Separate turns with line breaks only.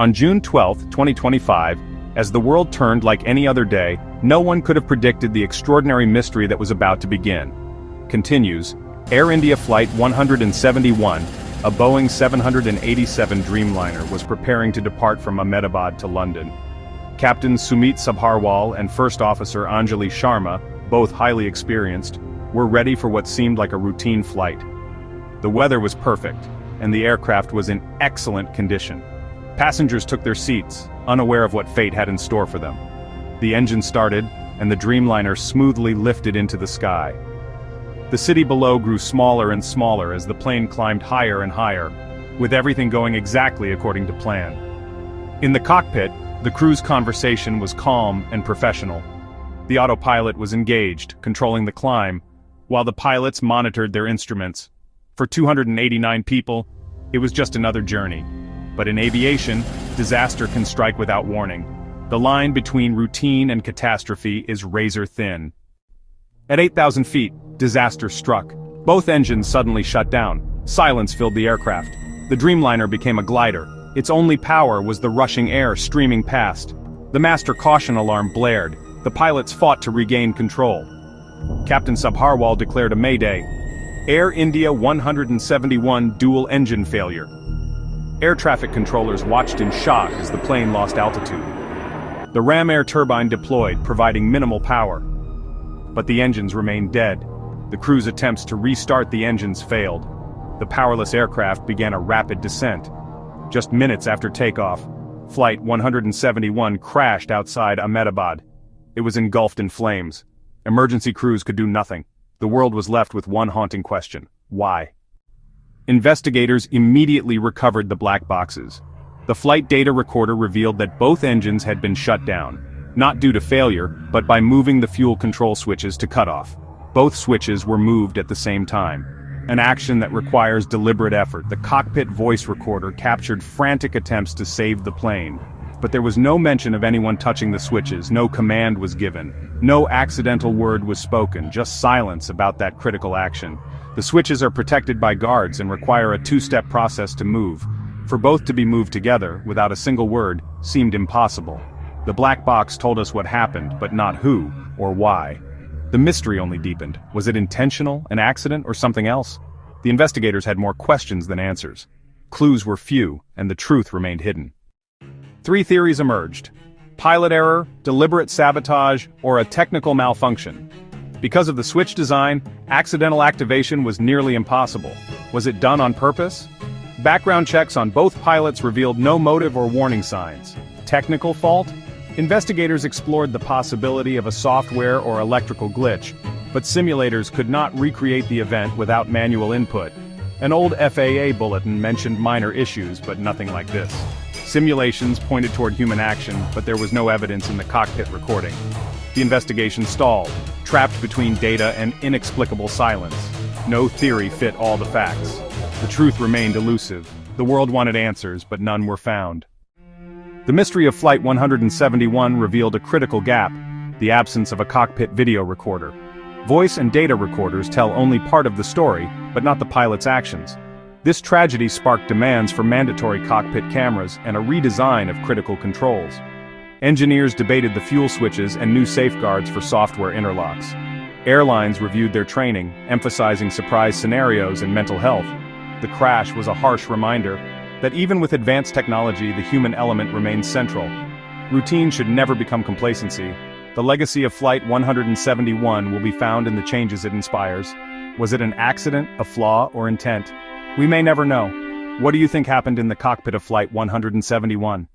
On June 12, 2025, as the world turned like any other day, no one could have predicted the extraordinary mystery that was about to begin. Continues, Air India Flight 171, a Boeing 787 Dreamliner was preparing to depart from Ahmedabad to London. Captain Sumit Sabharwal and First Officer Anjali Sharma, both highly experienced, were ready for what seemed like a routine flight. The weather was perfect, and the aircraft was in excellent condition. Passengers took their seats, unaware of what fate had in store for them. The engine started, and the Dreamliner smoothly lifted into the sky. The city below grew smaller and smaller as the plane climbed higher and higher, with everything going exactly according to plan. In the cockpit, the crew's conversation was calm and professional. The autopilot was engaged, controlling the climb, while the pilots monitored their instruments. For 289 people, it was just another journey. But in aviation, disaster can strike without warning. The line between routine and catastrophe is razor thin. At 8,000 feet, disaster struck. Both engines suddenly shut down. Silence filled the aircraft. The Dreamliner became a glider. Its only power was the rushing air streaming past. The master caution alarm blared. The pilots fought to regain control. Captain Sabharwal declared a mayday. Air India 171 dual engine failure. Air traffic controllers watched in shock as the plane lost altitude. The ram air turbine deployed, providing minimal power. But the engines remained dead. The crew's attempts to restart the engines failed. The powerless aircraft began a rapid descent. Just minutes after takeoff, Flight 171 crashed outside Ahmedabad. It was engulfed in flames. Emergency crews could do nothing. The world was left with one haunting question: why? Investigators immediately recovered the black boxes. The flight data recorder revealed that both engines had been shut down, not due to failure, but by moving the fuel control switches to cutoff. Both switches were moved at the same time, an action that requires deliberate effort. The cockpit voice recorder captured frantic attempts to save the plane. But there was no mention of anyone touching the switches, no command was given, no accidental word was spoken, just silence about that critical action. The switches are protected by guards and require a two-step process to move. For both to be moved together, without a single word, seemed impossible. The black box told us what happened, but not who, or why. The mystery only deepened. Was it intentional, an accident, or something else? The investigators had more questions than answers. Clues were few, and the truth remained hidden. 3 theories emerged: pilot error, deliberate sabotage, or a technical malfunction. Because of the switch design, accidental activation was nearly impossible. Was it done on purpose? Background checks on both pilots revealed no motive or warning signs. Technical fault? Investigators explored the possibility of a software or electrical glitch, but simulators could not recreate the event without manual input. An old FAA bulletin mentioned minor issues, but nothing like this. Simulations pointed toward human action, but there was no evidence in the cockpit recording. The investigation stalled, trapped between data and inexplicable silence. No theory fit all the facts. The truth remained elusive. The world wanted answers, but none were found. The mystery of Flight 171 revealed a critical gap: the absence of a cockpit video recorder. Voice and data recorders tell only part of the story, but not the pilot's actions. This tragedy sparked demands for mandatory cockpit cameras and a redesign of critical controls. Engineers debated the fuel switches and new safeguards for software interlocks. Airlines reviewed their training, emphasizing surprise scenarios and mental health. The crash was a harsh reminder that even with advanced technology, the human element remains central. Routine should never become complacency. The legacy of Flight 171 will be found in the changes it inspires. Was it an accident, a flaw, or intent? We may never know. What do you think happened in the cockpit of Flight 171?